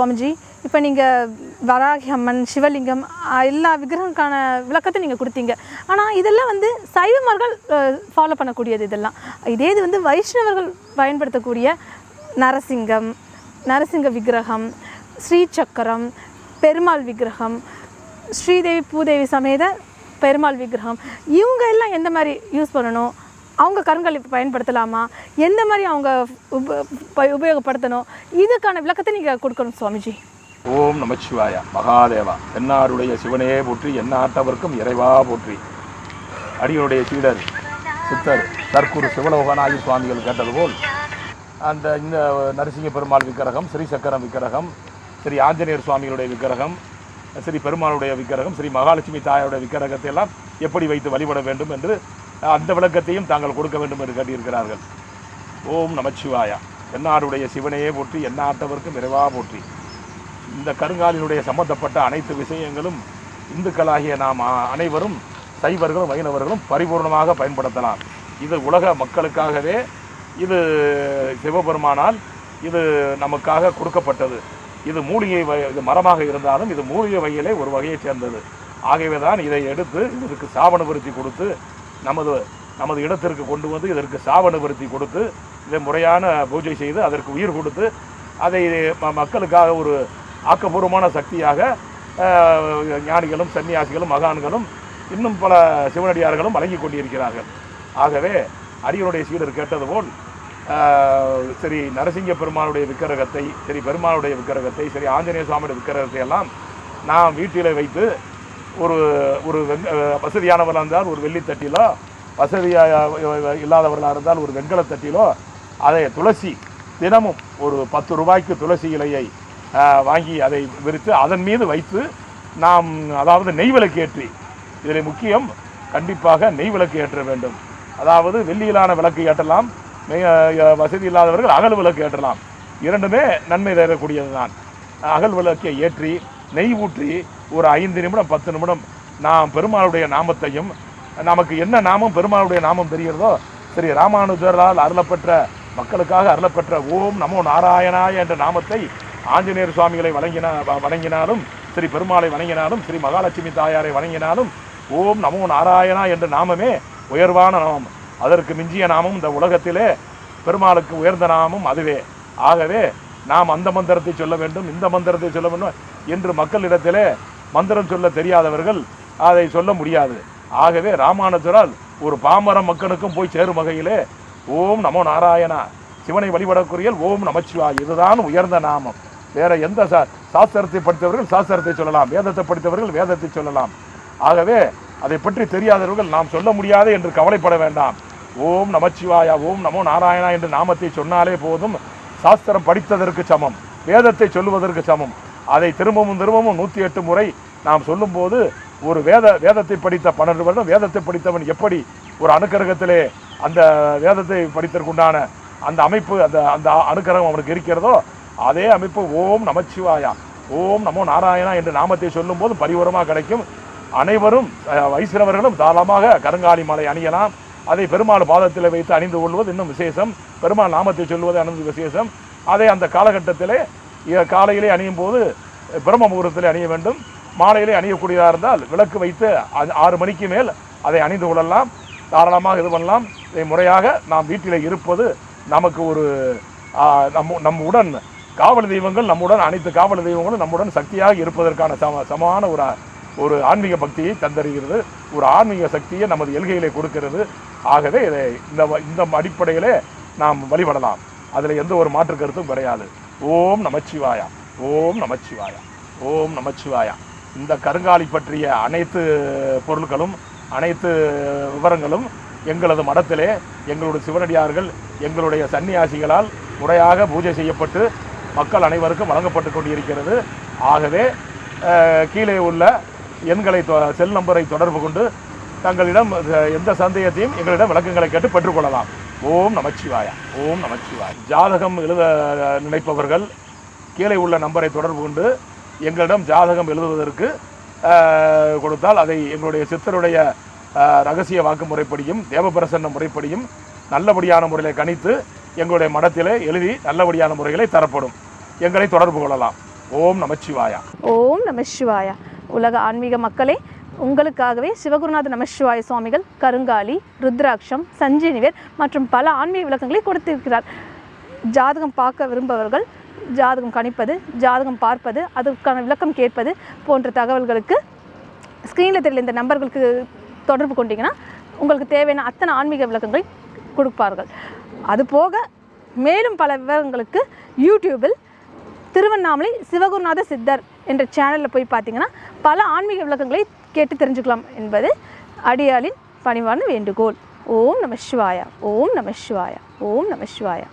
சுவாமிஜி. இப்போ நீங்கள் வராகி அம்மன், சிவலிங்கம் எல்லா விக்கிரகங்களுக்கான விளக்கத்தை நீங்கள் கொடுத்தீங்க. ஆனால் இதெல்லாம் வந்து சைவமார்கள் ஃபாலோ பண்ணக்கூடியது. இதெல்லாம் இதே இது வந்து வைஷ்ணவர்கள் பயன்படுத்தக்கூடிய நரசிங்க விக்கிரகம், ஸ்ரீசக்கரம், பெருமாள் விக்கிரகம், ஸ்ரீதேவி பூதேவி சமேத பெருமாள் விக்கிரகம், இவங்க எல்லாம் எந்த மாதிரி யூஸ் பண்ணணும்? அவங்க கருங்கல் பயன்படுத்தலாமா? எந்த மாதிரி அவங்க உபயோகப்படுத்தணும்? இதுக்கான விளக்கத்தை நீங்கள் கொடுக்கணும் சுவாமிஜி. ஓம் நமச்சிவாயா. மகாதேவா. என்னாருடைய சிவனே போற்றி, எந்நாட்டவர்க்கும் இறைவா போற்றி. அடியனுடைய சீடர் சித்தர் தற்குரு சிவலோகநாயகி சுவாமிகள் கேட்டது போல் இந்த நரசிங்க பெருமாள் விக்கிரகம், ஸ்ரீ சக்கரம் விக்கிரகம், ஸ்ரீ ஆஞ்சநேயர் சுவாமிகளுடைய விக்கிரகம், ஸ்ரீ பெருமாளுடைய விக்கிரகம், ஸ்ரீ மகாலட்சுமி தாயோடைய விக்கிரகத்தை எல்லாம் எப்படி வைத்து வழிபட வேண்டும் என்று அந்த விளக்கத்தையும் தாங்கள் கொடுக்க வேண்டும் என்று கேட்டிருக்கிறார்கள். ஓம் நமச்சிவாயா. என்னாருடைய சிவனையே போற்றி, எந்நாட்டவர்க்கும் இறைவா போற்றி. இந்த கருங்காலினுடைய சம்பந்தப்பட்ட அனைத்து விஷயங்களும் இந்துக்களாகிய நாம் அனைவரும், சைவர்களும் வைணவர்களும் பரிபூர்ணமாக பயன்படுத்தலாம். இது உலக மக்களுக்காகவே, இது சிவபெருமானால் இது நமக்காக கொடுக்கப்பட்டது. இது மூலிகை இது மரமாக இருந்தாலும் இது மூலிகை வகையிலே ஒரு வகையை சேர்ந்தது. ஆகவே தான் இதை எடுத்து இதற்கு சாப நிவர்த்தி கொடுத்து நமது இடத்திற்கு கொண்டு வந்து இதற்கு சாப நிவர்த்தி கொடுத்து இதை முறையான பூஜை செய்து அதற்கு உயிர் கொடுத்து அதை மக்களுக்காக ஒரு ஆக்கப்பூர்வமான சக்தியாக ஞானிகளும் சன்னியாசிகளும் மகான்களும் இன்னும் பல சிவனடியார்களும் வழங்கி கொண்டிருக்கிறார்கள். ஆகவே அரியனுடைய சீடர் கேட்டது போல் சரி நரசிங்க பெருமானுடைய விக்கிரகத்தை, சரி பெருமானுடைய விக்கிரகத்தை, சரி ஆஞ்சநேய சுவாமியுடைய விக்கிரகத்தை எல்லாம் நாம் வீட்டில் வைத்து ஒரு வசதியானவர்களாக இருந்தால் ஒரு வெள்ளித்தட்டிலோ, வசதியாக இல்லாதவர்களாக இருந்தால் ஒரு வெண்கலத்தட்டிலோ அதை துளசி தினமும் ஒரு 10 ரூபாய்க்கு துளசி இலையை வாங்கி அதை விரித்து அதன் மீது வைத்து நாம், அதாவது நெய் விளக்கு ஏற்றி, இதில் முக்கியம் கண்டிப்பாக நெய் விளக்கு ஏற்ற வேண்டும். அதாவது வெள்ளியிலான விளக்கு ஏற்றலாம், வசதி இல்லாதவர்கள் அகல் விளக்கு ஏற்றலாம். இரண்டுமே நன்மை தரக்கூடியது தான். அகல் விளக்கை ஏற்றி நெய் ஊற்றி ஒரு 5 நிமிடம் 10 நிமிடம் நாம் பெருமாளுடைய நாமத்தையும், நமக்கு என்ன நாமம் பெருமாளுடைய நாமம் தெரிகிறதோ, சரி ராமானுஜரால் அருளப்பெற்ற, மக்களுக்காக அருளப்பெற்ற ஓம் நமோ நாராயணாய என்ற நாமத்தை ஆஞ்சநேயர் சுவாமிகளை வணங்கினாலும், ஸ்ரீ பெருமாளை வணங்கினாலும், ஸ்ரீ மகாலட்சுமி தாயாரை வணங்கினாலும் ஓம் நமோ நாராயணா என்ற நாமமே உயர்வான நாமம். அதற்கு மிஞ்சிய நாமம் இந்த உலகத்திலே பெருமாளுக்கு உயர்ந்த நாமம் அதுவே. ஆகவே நாம் அந்த மந்திரத்தை சொல்ல வேண்டும், இந்த மந்திரத்தை சொல்ல வேண்டும் என்று மக்களிடத்திலே மந்திரம் சொல்ல தெரியாதவர்கள் அதை சொல்ல முடியாது. ஆகவே ராமானுஜரால் ஒரு பாமர மக்களுக்கும் போய் சேரும் வகையிலே ஓம் நமோ நாராயணா, சிவனை வழிபடக்கூடிய ஓம் நமச்சிவாய், இதுதான் உயர்ந்த நாமம். வேற எந்த சாஸ்திரத்தை படித்தவர்கள் சாஸ்திரத்தை சொல்லலாம், வேதத்தை படித்தவர்கள் வேதத்தை சொல்லலாம். ஆகவே அதை பற்றி தெரியாதவர்கள் நாம் சொல்ல முடியாது என்று கவலைப்பட வேண்டாம். ஓம் நமச்சிவாயா, ஓம் நமோ நாராயணா என்று நாமத்தை சொன்னாலே போதும். சாஸ்திரம் படித்ததற்கு சமம், வேதத்தை சொல்லுவதற்கு சமம். அதை திரும்பவும் 108 முறை நாம் சொல்லும்போது ஒரு வேதத்தை படித்த 12 வருடம் வேதத்தை படித்தவன் எப்படி ஒரு அனுக்கிரகத்திலே அந்த வேதத்தை படித்தற்குண்டான அந்த அமைப்பு, அந்த அனுக்கிரகம் அவனுக்கு இருக்கிறதோ அதே அமைப்பு ஓம் நமச்சிவாயா, ஓம் நமோ நாராயணா என்று நாமத்தை சொல்லும் போது பரிபூரமாக கிடைக்கும். அனைவரும் வைஷ்ணவர்களும் தாராளமாக கருங்காலி மாலை அணியலாம். அதை பெருமாள் பாதத்தில் வைத்து அணிந்து கொள்வது இன்னும் விசேஷம். பெருமாள் நாமத்தை சொல்வது அணிந்து விசேஷம். அதை அந்த காலகட்டத்திலே காலையிலே அணியும் போது பிரம்ம முகூர்த்தத்திலே அணிய வேண்டும். மாலையிலே அணியக்கூடியதாக இருந்தால் விளக்கு வைத்து 6 மணிக்கு மேல் அதை அணிந்து கொள்ளலாம். தாராளமாக இது பண்ணலாம். இதை முறையாக நாம் வீட்டில் இருப்பது நமக்கு ஒரு நம்முடன் காவல் தெய்வங்கள், நம்முடன் அனைத்து காவல் தெய்வங்களும் நம்முடன் சக்தியாக இருப்பதற்கான சமமான ஒரு ஆன்மீக பக்தியை தந்தருகிறது. ஒரு ஆன்மீக சக்தியை நமது எல்கையிலே கொடுக்கிறது. ஆகவே இதை இந்த அடிப்படையிலே நாம் வழிபடலாம். அதில் எந்த ஒரு மாற்று கருத்தும் கிடையாது. ஓம் நமச்சிவாயா, ஓம் நமச்சிவாயா, ஓம் நமச்சிவாயா. இந்த கருங்காலி பற்றிய அனைத்து பொருட்களும் அனைத்து விவரங்களும் எங்களது மடத்திலே எங்களுடைய சிவனடியார்கள் எங்களுடைய சன்னியாசிகளால் முறையாக பூஜை செய்யப்பட்டு மக்கள் அனைவருக்கும் வழங்கப்பட்டு கொண்டிருக்கிறது. ஆகவே கீழே உள்ள எண்களை செல் நம்பரை தொடர்பு கொண்டு தங்களிடம் எந்த சந்தேகத்தையும் எங்களிடம் விளக்கங்களை கேட்டு பெற்றுக்கொள்ளலாம். ஓம் நமச்சிவாயா, ஓம் நமச்சிவாயா. ஜாதகம் எழுத நினைப்பவர்கள் கீழே உள்ள நம்பரை தொடர்பு கொண்டு எங்களிடம் ஜாதகம் எழுதுவதற்கு கொடுத்தால் அதை எங்களுடைய சித்தருடைய ரகசிய வாக்கு முறைப்படியும் தேவபிரசன்ன முறைப்படியும் நல்லபடியான முறையில் கணித்து எங்களுடைய மடத்திலே எழுதி நல்லபடியான முறைகளை தரப்படும். எங்களை தொடர்பு கொள்ளலாம். ஓம் நமச்சிவாயா. ஓம் நம சிவாயா. உலக ஆன்மீக மக்களே, உங்களுக்காகவே சிவகுருநாத நமசிவாய சுவாமிகள் கருங்காலி, ருத்ராட்சம், சஞ்சீனிவேர் மற்றும் பல ஆன்மீக விளக்கங்களை கொடுத்திருக்கிறார். ஜாதகம் பார்க்க விரும்பவர்கள், ஜாதகம் கணிப்பது, ஜாதகம் பார்ப்பது, அதற்கான விளக்கம் கேட்பது போன்ற தகவல்களுக்கு ஸ்க்ரீனில் தெரியல இந்த நம்பர்களுக்கு தொடர்பு கொண்டீங்கன்னா உங்களுக்கு தேவையான அத்தனை ஆன்மீக விளக்கங்களை கொடுப்பார்கள். அதுபோக மேலும் பல விவரங்களுக்கு யூடியூபில் திருவண்ணாமலை சிவகுருநாத சித்தர் என்ற சேனலில் போய் பார்த்தீங்கன்னா பல ஆன்மீக விளக்கங்களை கேட்டு தெரிஞ்சுக்கலாம் என்பது அடியாளின் பணிவான வேண்டுகோள். ஓம் நம சிவாயா. ஓம் நம சிவாயா. ஓம் நம சிவாயா.